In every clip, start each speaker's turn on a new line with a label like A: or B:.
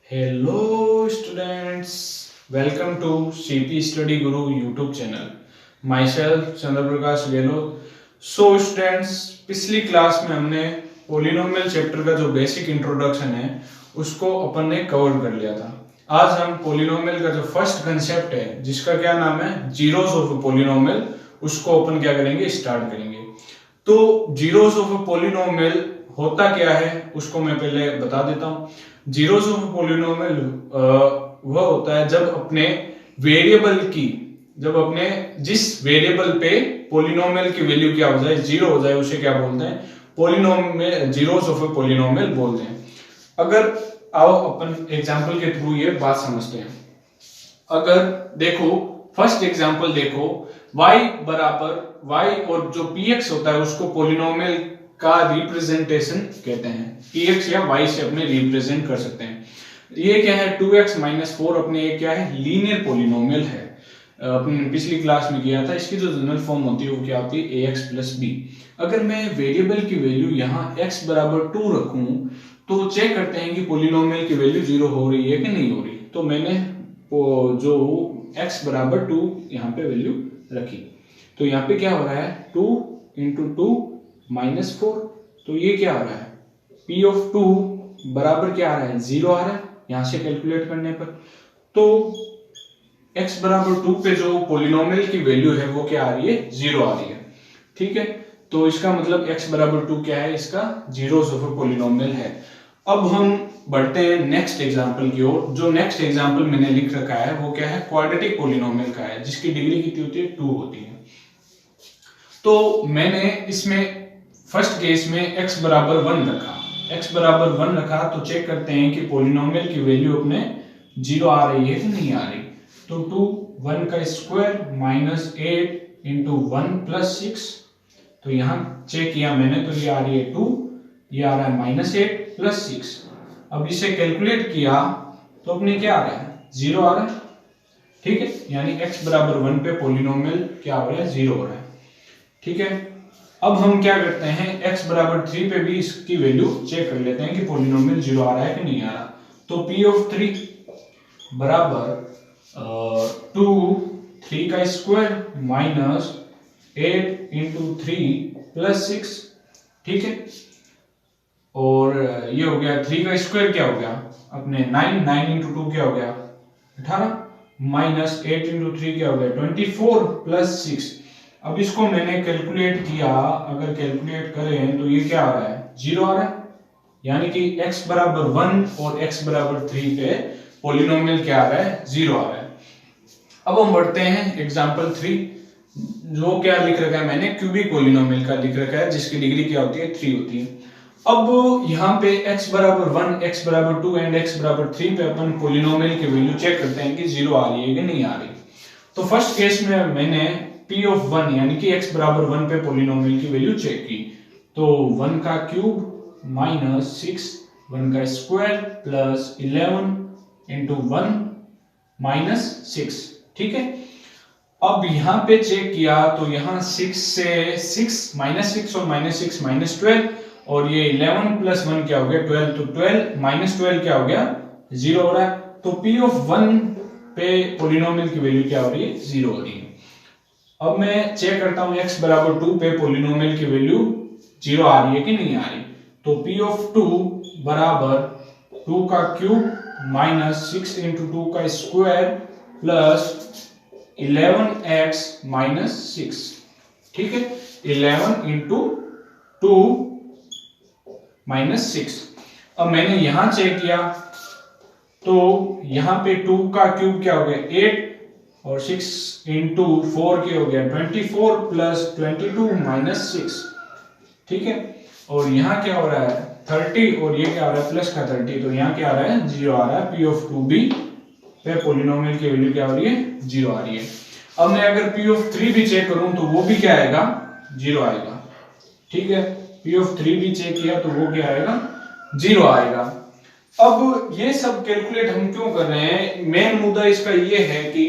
A: Hello students, welcome to CP Study Guru YouTube channel. Myself Chandraprakash Gelo. So students, पिछली class में हमने polynomial chapter का जो basic introduction है उसको अपन ने कवर कर लिया था। आज हम पोलिनोमियल का जो फर्स्ट कंसेप्ट है जिसका क्या नाम है जीरोस ऑफ पोलिनोमियल, उसको अपन क्या करेंगे स्टार्ट करेंगे। तो जीरोस ऑफ पोलिनोमियल होता क्या है उसको मैं पहले बता देता हूँ। जीरोस ऑफ पोलिनोमियल वह होता है जब अपने वेरिएबल की जब अपने जिस वेरिएबल पे पोलिनोमियल की वैल्यू क्या हो जाए जीरो हो जाए उसे क्या बोलते हैं पोलिनोमियल, जीरोस ऑफ पोलिनोमियल बोलते हैं। अगर आओ अपन एग्जांपल के थ्रू ये बात समझते हैं। अगर देखो फर्स्ट एग्जांपल देखो y बराबर y और जो px होता है उसको पोलिनोमियल का रिप्रेजेंटेशन कहते हैं। px या y से अपने रिप्रेजेंट कर सकते हैं। ये क्या है 2x - 4 अपने ये क्या है लीनियर पोलिनोमियल है। अपने पिछली क्लास में किया था। इसकी जो जनरल फॉर्म होती है वो क्या होती है ax + b। अगर मैं वेरिएबल की वैल्यू यहाँ x बराबर 2 रखूं तो चेक करते हैं कि पोलिनोमियल की वैल्यू 0 हो रही है कि नहीं हो रही। तो मैंने जो x बराबर 2 यहाँ पे वैल्यू रखी तो यहाँ पे क्या हो रहा है 2 × 2 - 4। तो ये क्या हो रहा है p ऑफ 2 बराबर क्या आ रहा है 0 आ रहा है यहाँ से कैलकुलेट करने पर। तो x बराबर 2 पे जो पोलिनोमियल की वैल्यू है वो क्या आ रही है 0 आ रही है। ठीक है, तो इसका मतलब x बराबर 2 क्या है इसका जीरोस ऑफ पोलिनोमियल है। अब हम बढ़ते हैं नेक्स्ट एग्जांपल की ओर। जो नेक्स्ट एग्जांपल मैंने लिख रखा है वो क्या है क्वाड्रेटिक पोलिनोमियल का है जिसकी डिग्री कितनी होती है 2 होती है। तो मैंने इसमें फर्स्ट केस में x बराबर 1 रखा। x बराबर 1 रखा तो चेक करते हैं कि पोलिनोमियल की वैल्यू अपने 0 आ रही है कि नहीं आ रही। तो 2 1 का स्क्वायर -8 × 1 + 6। तो यहाँ चेक किया मैंने तो ये आ रही है 2, ये आ रहा है -8 + 6। अब इसे कैलकुलेट किया तो अपने क्या आ रहा है 0 आ रहा है। ठीक है, यानी x बराबर 1 पे पोलिनोमियल क्या हो रहा है 0 हो रहा है। ठीक है, अब हम क्या करते हैं x बराबर 3 पे भी इसकी वैल्यू चेक कर लेते हैं कि पोलिनोमियल 0 आ रहा है कि नहीं आ रहा। तो p ऑफ 3 बराबर 2 3 का स्क्वायर -8 × 3 + 6। ठीक है, और ये हो गया 3 का स्क्वायर क्या हो गया अपने 9 9 × 2 क्या हो गया 18 -8 × 3 क्या हो गया 24 + 6। अब इसको मैंने कैलकुलेट किया, अगर कैलकुलेट करें तो ये क्या आ रहा है 0 आ रहा है। यानी कि x बराबर 1 और x बराबर 3 पे पोलिनोमियल क्या आ रहा है 0 आ रहा है। अब हम बढ़ते हैं एग्जांपल 3। जो क्या लिख रखा है मैंने क्यूबिक पोलिनोमियल का लिख रखा है जिसकी डिग्री क्या होती है 3 होती है। अब यहाँ पे x बराबर 1 x बराबर 2 एंड x बराबर 3 पे अपन पोलिनोमियल की वैल्यू चेक करते हैं कि 0 आ रही है कि नहीं आ रही। तो फर्स्ट केस में मैंने p ऑफ 1 यानी कि x बराबर 1 पे पोलिनोमियल की वैल्यू चेक की। तो 1 का क्यूब -6 1 का स्क्वायर +11 × 1 -6। ठीक है, अब यहाँ पे चेक किया तो यहाँ 6 से 6 -6 और -6 -12 और ये 11 + 1 क्या हो गया 12। तो 12 -12 क्या हो गया 0 हो रहा है। तो p ऑफ 1 पे पोलिनोमियल की वैल्यू क्या हो रही है 0 हो रही है। अब मैं चेक करता हूँ x बराबर 2 पे पोलिनोमियल की वैल्यू 0 आ रही है कि नहीं आ रही। तो p ऑफ 2 बराबर 2 का क्यूब -6 × 2 का स्क्वायर +11x -6। ठीक है, 11 × 2 -6। अब मैंने यहां चेक किया तो यहां पे 2 का क्यूब क्या हो गया 8 और 6 × 4 क्या हो गया 24 +22 -6। ठीक है, और यहाँ क्या हो रहा है 30 और ये क्या हो रहा है प्लस का 30। तो यहाँ क्या आ रहा है 0 आ रहा है। p ऑफ 2b पे पोलिनोमियल की वैल्यू क्या हो रही है 0 आ रही है। अब मैं अगर p ऑफ 3 भी चेक करूं तो वो भी क्या आएगा 0 आएगा। ठीक है, p ऑफ 3 भी चेक किया तो वो क्या आएगा 0 आएगा। अब ये सब कैलकुलेट हम क्यों कर रहे हैं, मेन मुद्दा इसका ये है कि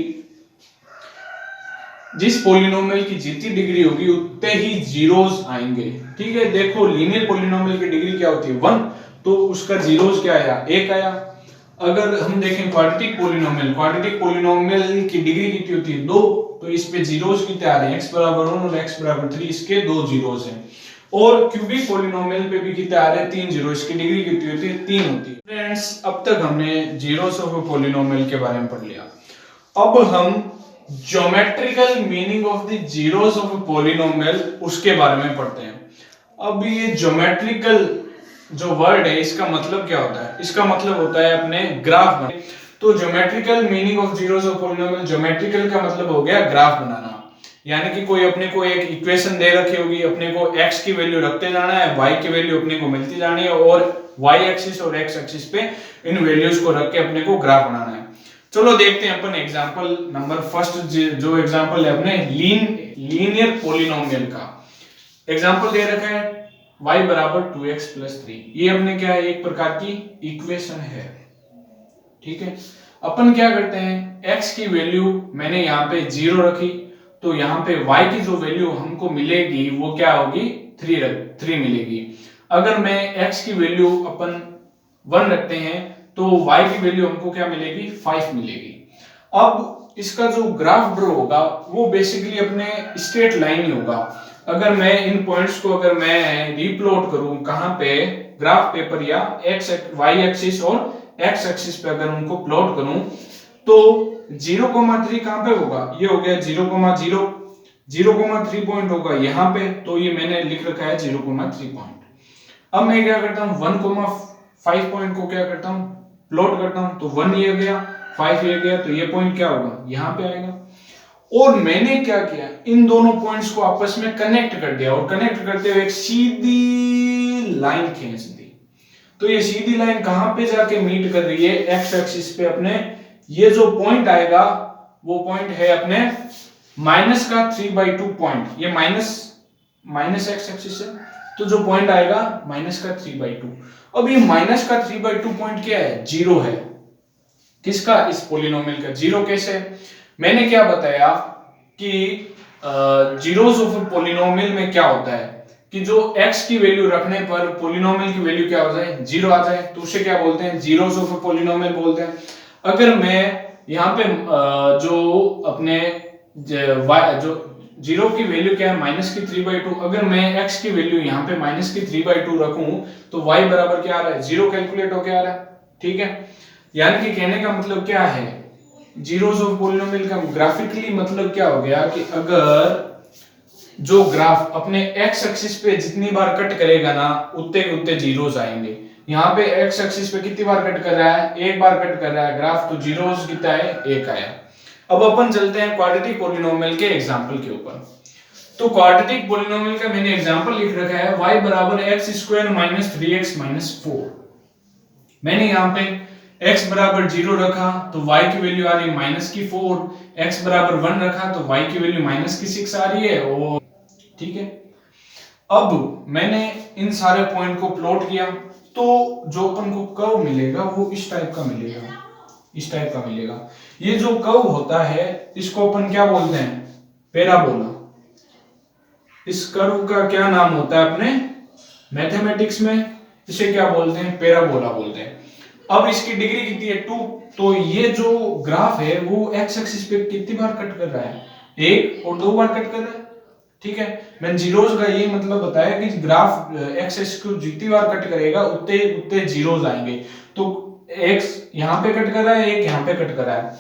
A: जिस पोलिनोमियल की जितनी डिग्री होगी उतने ही जीरोस आएंगे। ठीक है, देखो लीनियर पोलिनोमियल की डिग्री क्या होती है 1, तो उसका जीरोस क्या आया 1 आया। अगर हम देखें क्वाड्रेटिक पोलिनोमियल की डिग्री कितनी होती है 2, तो इस पे जीरोस कितने आ रहे हैं, x बराबर 1 और x बराबर 3, इसके 2 जीरोस हैं। और क्यूबिक पोलिनोमियल पे भी कितने आ रहे हैं, 3 जीरो, इसकी डिग्री कितनी होती है, 3 होती है। फ्रेंड्स, अब तक हमने जीरोस ऑफ अ पोलिनोमियल के बारे में पढ़ लिया। अब हम geometrical meaning of the zeros of a polynomial उसके बारे में पढ़ते हैं। अब ये ज्योमेट्रिकल जो वर्ड है इसका मतलब क्या होता है, इसका मतलब होता है अपने ग्राफ बनाना। तो geometrical meaning of zeros of polynomial, geometrical का मतलब हो गया ग्राफ बनाना, यानी कि कोई अपने को एक इक्वेशन दे रखी होगी, अपने को x की वैल्यू रखते जाना है, y की वैल्यू अपने को मिलती जानी है और y एक्सिस और x एक्सिस पे इन वैल्यूज को रख के अपने को ग्राफ बनाना है। चलो देखते हैं अपन एग्जांपल नंबर फर्स्ट, जो एग्जांपल है अपने लीनियर पॉलिनोमियल का एग्जांपल दे रखा है y बराबर 2x प्लस 3। ये हमने क्या है, एक प्रकार की इक्वेशन है, ठीक है। अपन क्या करते हैं, x की वैल्यू मैंने यहाँ पे 0 रखी, तो यहाँ पे y की जो वैल्यू हमको मिलेगी वो क्या होगी, 3 मिलेगी। अगर मैं x की वैल्यू अपन 1 रखते हैं तो y की वैल्यू हमको क्या मिलेगी, 5 मिलेगी। अब इसका जो ग्राफ ड्रॉ होगा वो बेसिकली अपने स्ट्रेट लाइन ही होगा। अगर मैं इन पॉइंट्स को अगर मैं रिप्लॉट करूं कहां पे, ग्राफ पेपर या y एक्सिस और x एक्सिस पे अगर उनको प्लॉट करूं तो 0,3 कहां पे होगा, ये हो गया 0,0, 0,3 पॉइंट होगा यहाँ पे, तो ये मैंने लिख रखा है 0,3 पॉइंट। अब मैं क्या करता हूँ 1,5 पॉइंट को क्या करता हूँ, प्लॉट करता हूँ, तो 1 ये गया, 5 ये गया, तो ये पॉइंट क्या होगा, यहाँ पे आएगा। और मैंने क्या किया, इन दोनों पॉइंट्स को आपस में कनेक्ट कर दिया और कनेक्ट करते हुए एक सीधी लाइन खींच दी। तो ये सीधी लाइन कहां पे जाके मीट कर रही है, एक्स एक्सिस पे अपने, ये जो पॉइंट आएगा वो पॉइंट है अपने माइनस का 3/2 पॉइंट, ये माइनस एक्स एक्सिस है, तो जो पॉइंट आएगा माइनस का 3/2। अब ये माइनस का 3/2 पॉइंट क्या है, 0 है। किसका, इस पोलिनोमियल का। 0 कैसे, मैंने क्या बताया कि जीरोस ऑफ पोलिनोमियल में क्या होता है कि जो x की वैल्यू रखने पर पोलिनोमियल की वैल्यू क्या हो जाए, 0 आ जाए, तो उसे क्या बोलते हैं, जीरोस ऑफ पोलिनोमियल बोलते हैं। अगर मैं यहाँ पे जो अपने जो 0 की वैल्यू क्या है, माइनस की 3/2, अगर मैं x की वैल्यू यहाँ पे माइनस की 3/2 रखूं तो y बराबर क्या आ रहा है, 0 कैलकुलेट होके आ रहा है, ठीक है। यानी कि कहने का मतलब क्या है, जीरोस ऑफ पॉलिनोमियल का ग्राफिकली मतलब क्या हो गया कि अगर जो ग्राफ अपने x एक्सिस पे जितनी बार कट करेगा ना उतने उतने जीरोस आएंगे। यहाँ पे x एक्सिस पे कितनी बार कट कर रहा है, एक बार कट कर रहा है ग्राफ, तो जीरोस कितना है, 1 आया। अब अपन चलते हैं क्वाड्रेटिक पॉलिनोमियल के एग्जांपल के ऊपर। तो क्वाड्रेटिक पॉलिनोमियल का मैंने एग्जांपल लिख रखा है y बराबर x² माइनस 3x माइनस 4। मैंने यहाँ पे x बराबर 0 रखा तो y की वैल्यू आ रही है माइनस की 4, x बराबर 1 रखा तो y की वैल्यू माइनस की 6 आ रही है, और ठीक है। अब मैंने इन सारे पॉइंट को प्लॉट किया तो जो अपन को कर्व मिलेगा वो इस टाइप का मिलेगा, इस टाइप का मिलेगा। ये जो कर्व होता है इसको अपन क्या बोलते हैं, पैराबोला। इस कर्व का क्या नाम होता है अपने मैथमेटिक्स में, इसे क्या बोलते हैं, पैराबोला बोलते हैं। अब इसकी डिग्री कितनी है, 2, तो ये जो ग्राफ है वो x एक्सिस पे कितनी बार कट कर रहा है, 1 और 2 बार कट कर रहा है, ठीक है। मैंने जीरोस का ये मतलब बताया कि ग्राफ x एक्सिस को जितनी बार कट करेगा उतने उतने जीरोस आएंगे। तो x यहाँ पे कट कर रहा है, एक यहाँ पे कट कर रहा है,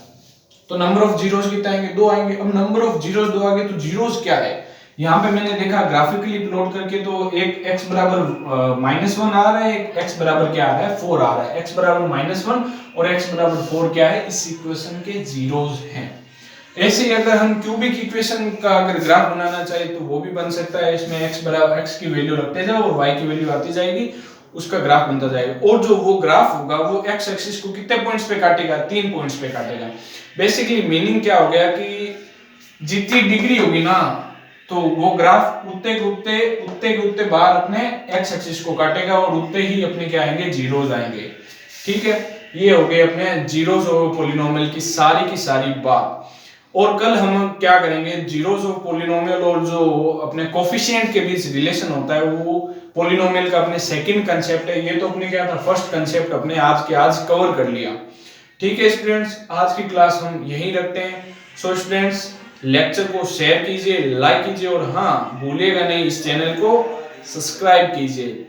A: तो नंबर ऑफ जीरोस कितने आएंगे, 2 आएंगे। अब नंबर ऑफ जीरोस 2 आ गए तो जीरोस क्या है, यहाँ पे मैंने देखा ग्राफिकली प्लॉट करके तो एक x बराबर -1 आ रहा है, एक x बराबर क्या आ रहा है, 4 आ रहा है। x बराबर -1 और x बराबर 4 क्या है, इस इक्वेशन के जीरोस हैं। ऐसे ही अगर हम क्यूबिक इक्वेशन का अगर ग्राफ बनाना चाहे तो वो भी बन सकता है। इसमें x बराबर x की वैल्यू रखते जाओ और y की वैल्यू आती जाएगी, उसका ग्राफ बनता जाएगा। और जो वो ग्राफ होगा वो x एक्सिस को कितने पॉइंट्स पे काटेगा, 3 पॉइंट्स पे काटेगा। बेसिकली मीनिंग क्या हो गया कि जितनी डिग्री होगी ना तो वो ग्राफ उतने बार अपने x एक्सिस को काटेगा और उतने ही अपने क्या आएंगे, जीरोस आएंगे, ठीक है। ये हो गए अपने जीरोस ऑफ पॉलिनोमियल की सारी बात। और कल हम क्या करेंगे, जीरोस ऑफ पॉलिनोमियल और जो अपने कोफिशिएंट के बीच रिलेशन होता है वो पॉलिनोमियल का अपने सेकंड कंसेप्ट है। ये तो अपने क्या था, फर्स्ट कंसेप्ट अपने आज के आज कवर कर लिया। ठीक है स्टूडेंट्स, आज की क्लास हम यहीं रखते हैं। सो स्टूडेंट्स, लेक्चर को शेयर कीजिए, लाइक कीजिए और हाँ भूलिएगा नहीं, इस चैनल को सब्सक्राइब कीजिए।